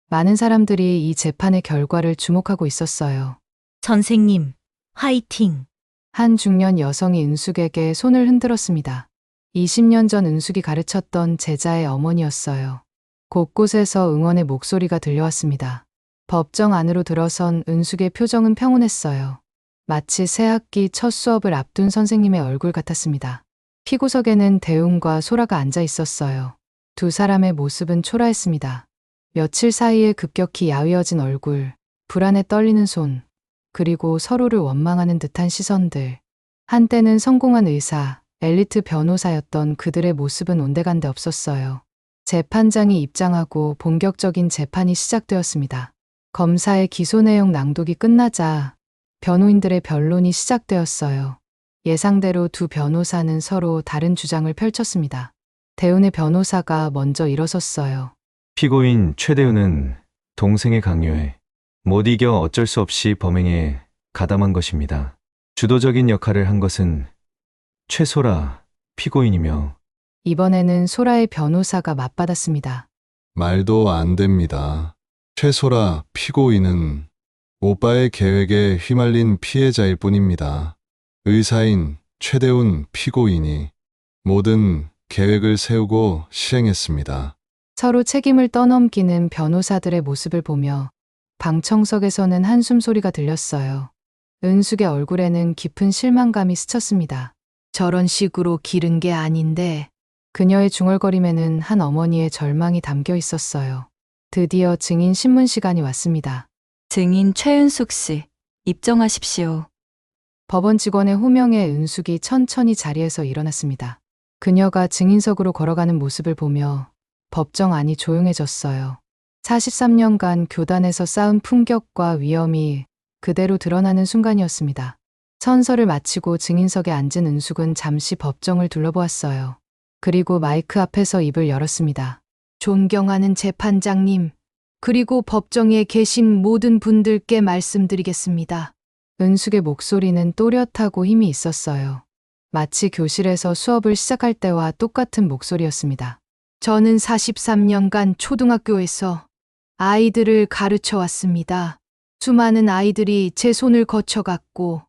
많은 사람들이 이 재판의 결과를 주목하고 있었어요. 선생님, 화이팅. 한 중년 여성이 은숙에게 손을 흔들었습니다. 20년 전 은숙이 가르쳤던 제자의 어머니였어요. 곳곳에서 응원의 목소리가 들려왔습니다. 법정 안으로 들어선 은숙의 표정은 평온했어요. 마치 새 학기 첫 수업을 앞둔 선생님의 얼굴 같았습니다. 피고석에는 대웅과 소라가 앉아 있었어요. 두 사람의 모습은 초라했습니다. 며칠 사이에 급격히 야위어진 얼굴, 불안에 떨리는 손, 그리고 서로를 원망하는 듯한 시선들. 한때는 성공한 의사, 엘리트 변호사였던 그들의 모습은 온데간데 없었어요. 재판장이 입장하고 본격적인 재판이 시작되었습니다. 검사의 기소 내용 낭독이 끝나자 변호인들의 변론이 시작되었어요. 예상대로 두 변호사는 서로 다른 주장을 펼쳤습니다. 대운의 변호사가 먼저 일어섰어요. 피고인 최대훈은 동생의 강요에 못 이겨 어쩔 수 없이 범행에 가담한 것입니다. 주도적인 역할을 한 것은 최소라 피고인이며 이번에는 소라의 변호사가 맞받았습니다. 말도 안 됩니다. 최소라 피고인은 오빠의 계획에 휘말린 피해자일 뿐입니다. 의사인 최대훈 피고인이 모든 계획을 세우고 실행했습니다. 서로 책임을 떠넘기는 변호사들의 모습을 보며 방청석에서는 한숨 소리가 들렸어요. 은숙의 얼굴에는 깊은 실망감이 스쳤습니다. 저런 식으로 기른 게 아닌데. 그녀의 중얼거림에는 한 어머니의 절망이 담겨 있었어요. 드디어 증인 신문 시간이 왔습니다. 증인 최은숙 씨, 입정하십시오. 법원 직원의 호명에 은숙이 천천히 자리에서 일어났습니다. 그녀가 증인석으로 걸어가는 모습을 보며 법정 안이 조용해졌어요. 43년간 교단에서 쌓은 품격과 위엄이 그대로 드러나는 순간이었습니다. 선서를 마치고 증인석에 앉은 은숙은 잠시 법정을 둘러보았어요. 그리고 마이크 앞에서 입을 열었습니다. 존경하는 재판장님, 그리고 법정에 계신 모든 분들께 말씀드리겠습니다. 은숙의 목소리는 또렷하고 힘이 있었어요. 마치 교실에서 수업을 시작할 때와 똑같은 목소리였습니다. 저는 43년간 초등학교에서 아이들을 가르쳐 왔습니다. 수많은 아이들이 제 손을 거쳐갔고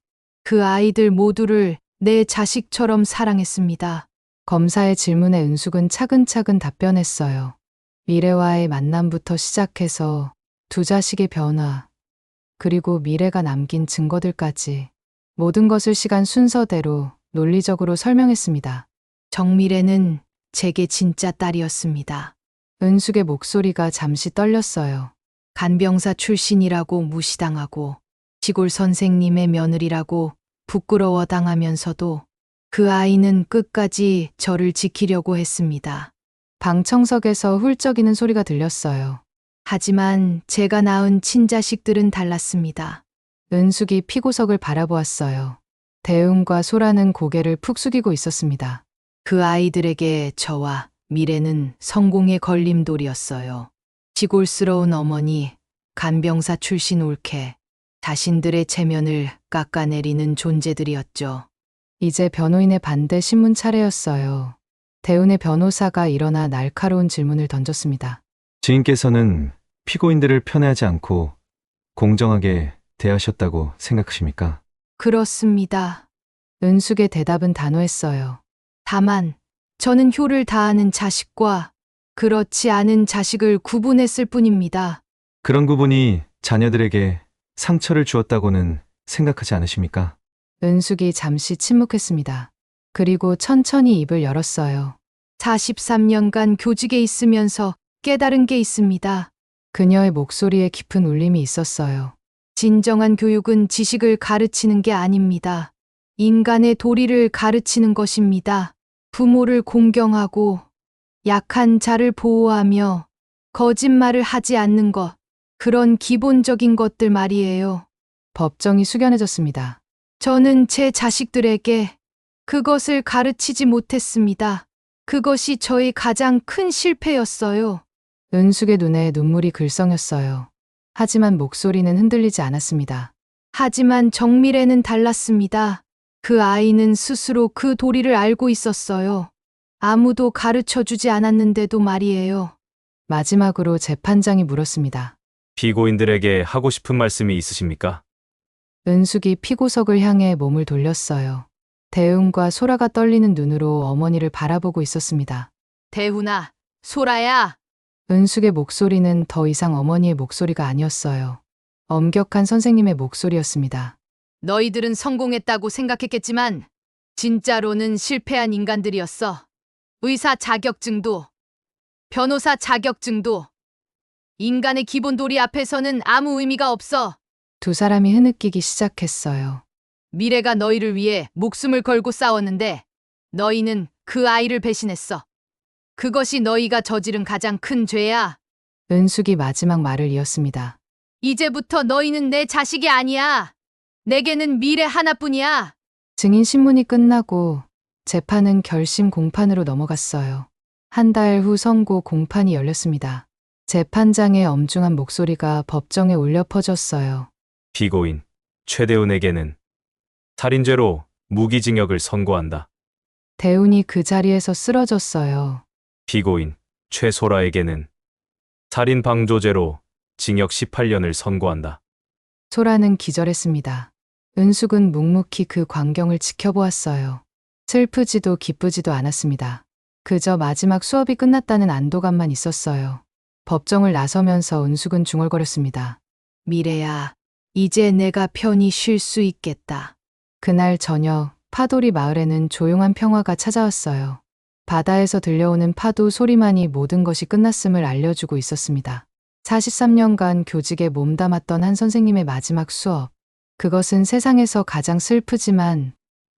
그 아이들 모두를 내 자식처럼 사랑했습니다. 검사의 질문에 은숙은 차근차근 답변했어요. 미래와의 만남부터 시작해서 두 자식의 변화, 그리고 미래가 남긴 증거들까지 모든 것을 시간 순서대로 논리적으로 설명했습니다. 정미래는 제게 진짜 딸이었습니다. 은숙의 목소리가 잠시 떨렸어요. 간병사 출신이라고 무시당하고 시골 선생님의 며느리라고 부끄러워 당하면서도 그 아이는 끝까지 저를 지키려고 했습니다. 방청석에서 훌쩍이는 소리가 들렸어요. 하지만 제가 낳은 친자식들은 달랐습니다. 은숙이 피고석을 바라보았어요. 대웅과 소라는 고개를 푹 숙이고 있었습니다. 그 아이들에게 저와 미래는 성공의 걸림돌이었어요. 시골스러운 어머니, 간병사 출신 올케, 자신들의 체면을 깎아내리는 존재들이었죠. 이제 변호인의 반대 신문 차례였어요. 대운의 변호사가 일어나 날카로운 질문을 던졌습니다. 증인께서는 피고인들을 편애하지 않고 공정하게 대하셨다고 생각하십니까? 그렇습니다. 은숙의 대답은 단호했어요. 다만 저는 효를 다하는 자식과 그렇지 않은 자식을 구분했을 뿐입니다. 그런 구분이 자녀들에게 상처를 주었다고는 생각하지 않으십니까? 은숙이 잠시 침묵했습니다. 그리고 천천히 입을 열었어요. 43년간 교직에 있으면서 깨달은 게 있습니다. 그녀의 목소리에 깊은 울림이 있었어요. 진정한 교육은 지식을 가르치는 게 아닙니다. 인간의 도리를 가르치는 것입니다. 부모를 공경하고 약한 자를 보호하며 거짓말을 하지 않는 것. 그런 기본적인 것들 말이에요. 법정이 숙연해졌습니다. 저는 제 자식들에게 그것을 가르치지 못했습니다. 그것이 저의 가장 큰 실패였어요. 은숙의 눈에 눈물이 글썽였어요. 하지만 목소리는 흔들리지 않았습니다. 하지만 정미래는 달랐습니다. 그 아이는 스스로 그 도리를 알고 있었어요. 아무도 가르쳐 주지 않았는데도 말이에요. 마지막으로 재판장이 물었습니다. 피고인들에게 하고 싶은 말씀이 있으십니까? 은숙이 피고석을 향해 몸을 돌렸어요. 대웅과 소라가 떨리는 눈으로 어머니를 바라보고 있었습니다. 대훈아, 소라야. 은숙의 목소리는 더 이상 어머니의 목소리가 아니었어요. 엄격한 선생님의 목소리였습니다. 너희들은 성공했다고 생각했겠지만 진짜로는 실패한 인간들이었어. 의사 자격증도, 변호사 자격증도. 인간의 기본 도리 앞에서는 아무 의미가 없어. 두 사람이 흐느끼기 시작했어요. 미래가 너희를 위해 목숨을 걸고 싸웠는데 너희는 그 아이를 배신했어. 그것이 너희가 저지른 가장 큰 죄야. 은숙이 마지막 말을 이었습니다. 이제부터 너희는 내 자식이 아니야. 내게는 미래 하나뿐이야. 증인 신문이 끝나고 재판은 결심 공판으로 넘어갔어요. 한 달 후 선고 공판이 열렸습니다. 재판장의 엄중한 목소리가 법정에 울려 퍼졌어요. 피고인 최대훈에게는 살인죄로 무기징역을 선고한다. 대훈이 그 자리에서 쓰러졌어요. 피고인 최소라에게는 살인 방조죄로 징역 18년을 선고한다. 소라는 기절했습니다. 은숙은 묵묵히 그 광경을 지켜보았어요. 슬프지도 기쁘지도 않았습니다. 그저 마지막 수업이 끝났다는 안도감만 있었어요. 법정을 나서면서 은숙은 중얼거렸습니다. 미래야, 이제 내가 편히 쉴 수 있겠다. 그날 저녁 파도리 마을에는 조용한 평화가 찾아왔어요. 바다에서 들려오는 파도 소리만이 모든 것이 끝났음을 알려주고 있었습니다. 43년간 교직에 몸담았던 한 선생님의 마지막 수업. 그것은 세상에서 가장 슬프지만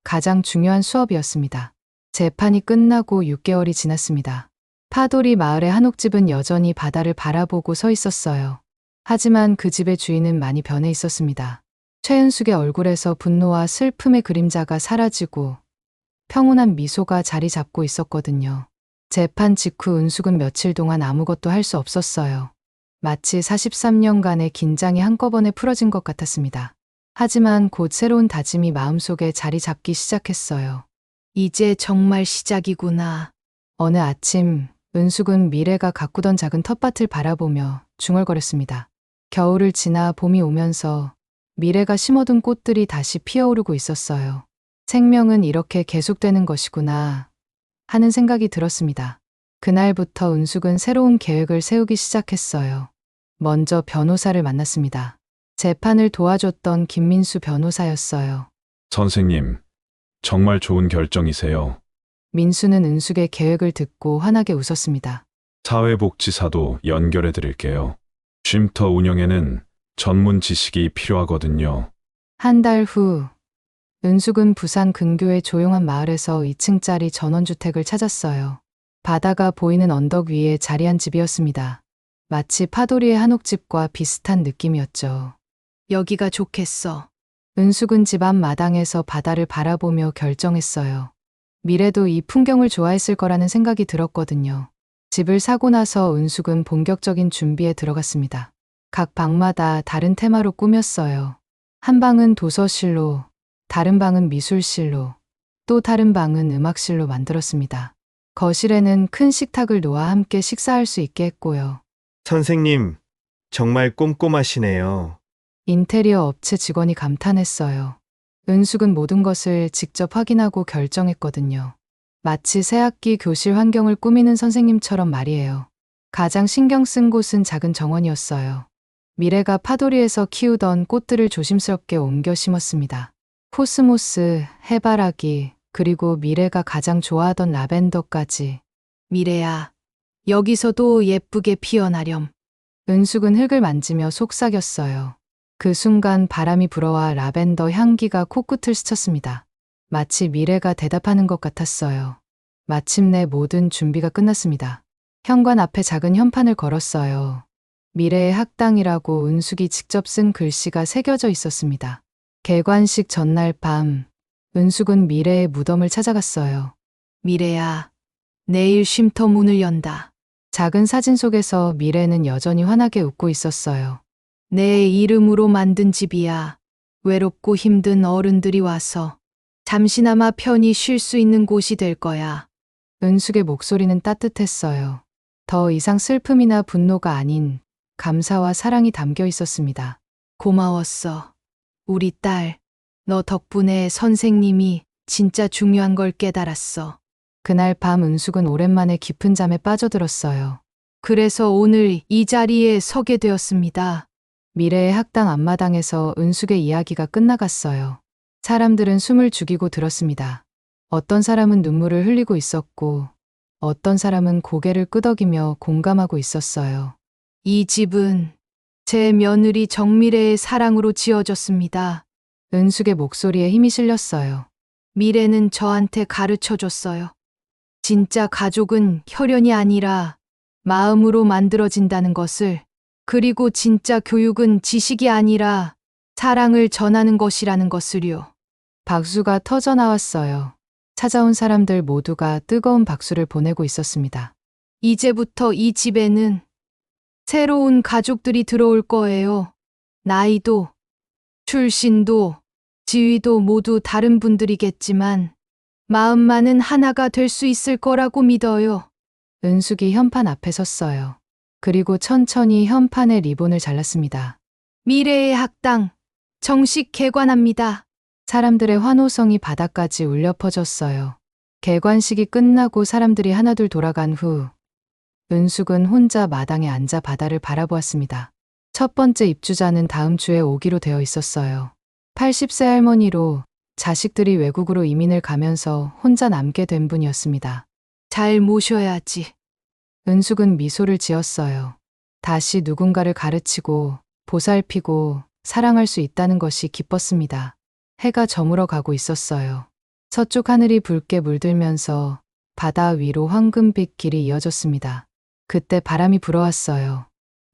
가장 중요한 수업이었습니다. 재판이 끝나고 6개월이 지났습니다. 파도리 마을의 한옥집은 여전히 바다를 바라보고 서 있었어요. 하지만 그 집의 주인은 많이 변해 있었습니다. 최은숙의 얼굴에서 분노와 슬픔의 그림자가 사라지고 평온한 미소가 자리 잡고 있었거든요. 재판 직후 은숙은 며칠 동안 아무것도 할 수 없었어요. 마치 43년간의 긴장이 한꺼번에 풀어진 것 같았습니다. 하지만 곧 새로운 다짐이 마음속에 자리 잡기 시작했어요. 이제 정말 시작이구나. 어느 아침 은숙은 미래가 가꾸던 작은 텃밭을 바라보며 중얼거렸습니다. 겨울을 지나 봄이 오면서 미래가 심어둔 꽃들이 다시 피어오르고 있었어요. 생명은 이렇게 계속되는 것이구나 하는 생각이 들었습니다. 그날부터 은숙은 새로운 계획을 세우기 시작했어요. 먼저 변호사를 만났습니다. 재판을 도와줬던 김민수 변호사였어요. 선생님, 정말 좋은 결정이세요. 민수는 은숙의 계획을 듣고 환하게 웃었습니다. 사회복지사도 연결해 드릴게요. 쉼터 운영에는 전문 지식이 필요하거든요. 한 달 후, 은숙은 부산 근교의 조용한 마을에서 2층짜리 전원주택을 찾았어요. 바다가 보이는 언덕 위에 자리한 집이었습니다. 마치 파도리의 한옥집과 비슷한 느낌이었죠. 여기가 좋겠어. 은숙은 집 앞 마당에서 바다를 바라보며 결정했어요. 미래도 이 풍경을 좋아했을 거라는 생각이 들었거든요. 집을 사고 나서 은숙은 본격적인 준비에 들어갔습니다. 각 방마다 다른 테마로 꾸몄어요. 한 방은 도서실로, 다른 방은 미술실로, 또 다른 방은 음악실로 만들었습니다. 거실에는 큰 식탁을 놓아 함께 식사할 수 있게 했고요. 선생님, 정말 꼼꼼하시네요. 인테리어 업체 직원이 감탄했어요. 은숙은 모든 것을 직접 확인하고 결정했거든요. 마치 새학기 교실 환경을 꾸미는 선생님처럼 말이에요. 가장 신경 쓴 곳은 작은 정원이었어요. 미래가 파도리에서 키우던 꽃들을 조심스럽게 옮겨 심었습니다. 코스모스, 해바라기, 그리고 미래가 가장 좋아하던 라벤더까지. 미래야, 여기서도 예쁘게 피어나렴. 은숙은 흙을 만지며 속삭였어요. 그 순간 바람이 불어와 라벤더 향기가 코끝을 스쳤습니다. 마치 미래가 대답하는 것 같았어요. 마침내 모든 준비가 끝났습니다. 현관 앞에 작은 현판을 걸었어요. 미래의 학당이라고 은숙이 직접 쓴 글씨가 새겨져 있었습니다. 개관식 전날 밤, 은숙은 미래의 무덤을 찾아갔어요. 미래야, 내일 쉼터 문을 연다. 작은 사진 속에서 미래는 여전히 환하게 웃고 있었어요. 내 이름으로 만든 집이야. 외롭고 힘든 어른들이 와서 잠시나마 편히 쉴 수 있는 곳이 될 거야. 은숙의 목소리는 따뜻했어요. 더 이상 슬픔이나 분노가 아닌 감사와 사랑이 담겨 있었습니다. 고마웠어. 우리 딸, 너 덕분에 선생님이 진짜 중요한 걸 깨달았어. 그날 밤 은숙은 오랜만에 깊은 잠에 빠져들었어요. 그래서 오늘 이 자리에 서게 되었습니다. 미래의 학당 앞마당에서 은숙의 이야기가 끝나갔어요. 사람들은 숨을 죽이고 들었습니다. 어떤 사람은 눈물을 흘리고 있었고, 어떤 사람은 고개를 끄덕이며 공감하고 있었어요. 이 집은 제 며느리 정미래의 사랑으로 지어졌습니다. 은숙의 목소리에 힘이 실렸어요. 미래는 저한테 가르쳐 줬어요. 진짜 가족은 혈연이 아니라 마음으로 만들어진다는 것을, 그리고 진짜 교육은 지식이 아니라 사랑을 전하는 것이라는 것을요. 박수가 터져 나왔어요. 찾아온 사람들 모두가 뜨거운 박수를 보내고 있었습니다. 이제부터 이 집에는 새로운 가족들이 들어올 거예요. 나이도, 출신도, 지위도 모두 다른 분들이겠지만 마음만은 하나가 될 수 있을 거라고 믿어요. 은숙이 현판 앞에 섰어요. 그리고 천천히 현판의 리본을 잘랐습니다. 미래의 학당 정식 개관합니다. 사람들의 환호성이 바닥까지 울려 퍼졌어요. 개관식이 끝나고 사람들이 하나둘 돌아간 후 은숙은 혼자 마당에 앉아 바다를 바라보았습니다. 첫 번째 입주자는 다음 주에 오기로 되어 있었어요. 80세 할머니로 자식들이 외국으로 이민을 가면서 혼자 남게 된 분이었습니다. 잘 모셔야지. 은숙은 미소를 지었어요. 다시 누군가를 가르치고 보살피고 사랑할 수 있다는 것이 기뻤습니다. 해가 저물어 가고 있었어요. 서쪽 하늘이 붉게 물들면서 바다 위로 황금빛 길이 이어졌습니다. 그때 바람이 불어왔어요.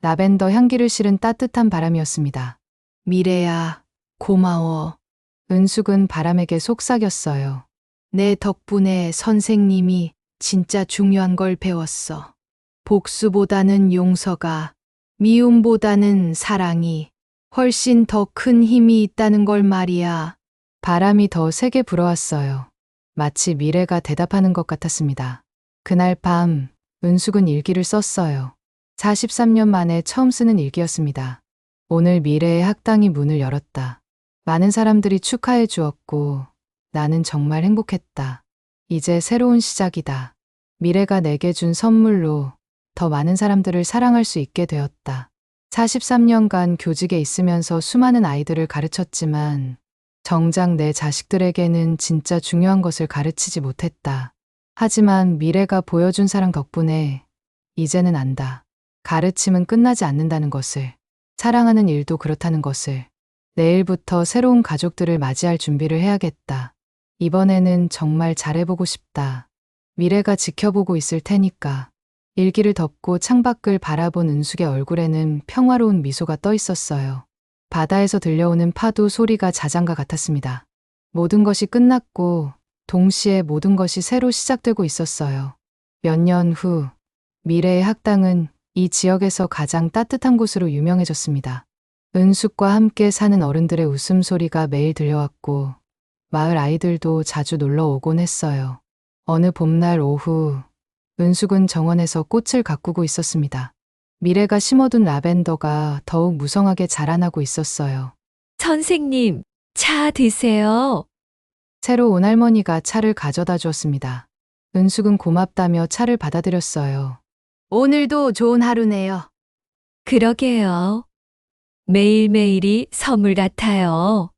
라벤더 향기를 실은 따뜻한 바람이었습니다. 미래야, 고마워. 은숙은 바람에게 속삭였어요. 내 덕분에 선생님이 진짜 중요한 걸 배웠어. 복수보다는 용서가, 미움보다는 사랑이 훨씬 더 큰 힘이 있다는 걸 말이야. 바람이 더 세게 불어왔어요. 마치 미래가 대답하는 것 같았습니다. 그날 밤 은숙은 일기를 썼어요. 43년 만에 처음 쓰는 일기였습니다. 오늘 미래의 학당이 문을 열었다. 많은 사람들이 축하해 주었고 나는 정말 행복했다. 이제 새로운 시작이다. 미래가 내게 준 선물로 더 많은 사람들을 사랑할 수 있게 되었다. 43년간 교직에 있으면서 수많은 아이들을 가르쳤지만 정작 내 자식들에게는 진짜 중요한 것을 가르치지 못했다. 하지만 미래가 보여준 사랑 덕분에 이제는 안다. 가르침은 끝나지 않는다는 것을, 사랑하는 일도 그렇다는 것을. 내일부터 새로운 가족들을 맞이할 준비를 해야겠다. 이번에는 정말 잘해보고 싶다. 미래가 지켜보고 있을 테니까. 일기를 덮고 창밖을 바라본 은숙의 얼굴에는 평화로운 미소가 떠 있었어요. 바다에서 들려오는 파도 소리가 자장가 같았습니다. 모든 것이 끝났고 동시에 모든 것이 새로 시작되고 있었어요. 몇 년 후 미래의 학당은 이 지역에서 가장 따뜻한 곳으로 유명해졌습니다. 은숙과 함께 사는 어른들의 웃음소리가 매일 들려왔고 마을 아이들도 자주 놀러 오곤 했어요. 어느 봄날 오후 은숙은 정원에서 꽃을 가꾸고 있었습니다. 미래가 심어둔 라벤더가 더욱 무성하게 자라나고 있었어요. 선생님, 차 드세요. 새로 온 할머니가 차를 가져다 주었습니다. 은숙은 고맙다며 차를 받아들였어요. 오늘도 좋은 하루네요. 그러게요. 매일매일이 선물 같아요.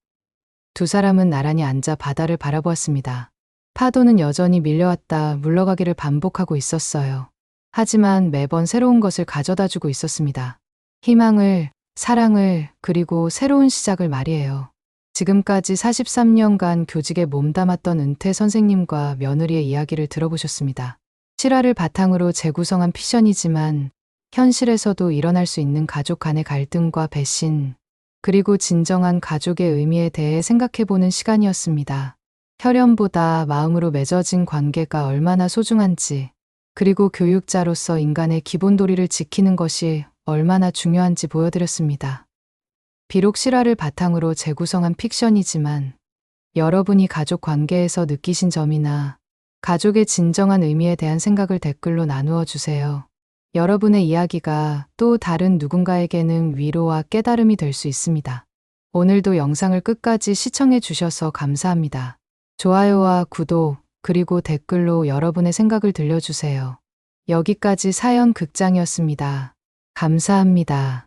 두 사람은 나란히 앉아 바다를 바라보았습니다. 파도는 여전히 밀려왔다 물러가기를 반복하고 있었어요. 하지만 매번 새로운 것을 가져다 주고 있었습니다. 희망을, 사랑을, 그리고 새로운 시작을 말이에요. 지금까지 43년간 교직에 몸담았던 은퇴 선생님과 며느리의 이야기를 들어보셨습니다. 실화를 바탕으로 재구성한 피션이지만 현실에서도 일어날 수 있는 가족 간의 갈등과 배신, 그리고 진정한 가족의 의미에 대해 생각해보는 시간이었습니다. 혈연보다 마음으로 맺어진 관계가 얼마나 소중한지, 그리고 교육자로서 인간의 기본 도리를 지키는 것이 얼마나 중요한지 보여드렸습니다. 비록 실화를 바탕으로 재구성한 픽션이지만 여러분이 가족 관계에서 느끼신 점이나 가족의 진정한 의미에 대한 생각을 댓글로 나누어 주세요. 여러분의 이야기가 또 다른 누군가에게는 위로와 깨달음이 될 수 있습니다. 오늘도 영상을 끝까지 시청해 주셔서 감사합니다. 좋아요와 구독, 그리고 댓글로 여러분의 생각을 들려주세요. 여기까지 사연 극장이었습니다. 감사합니다.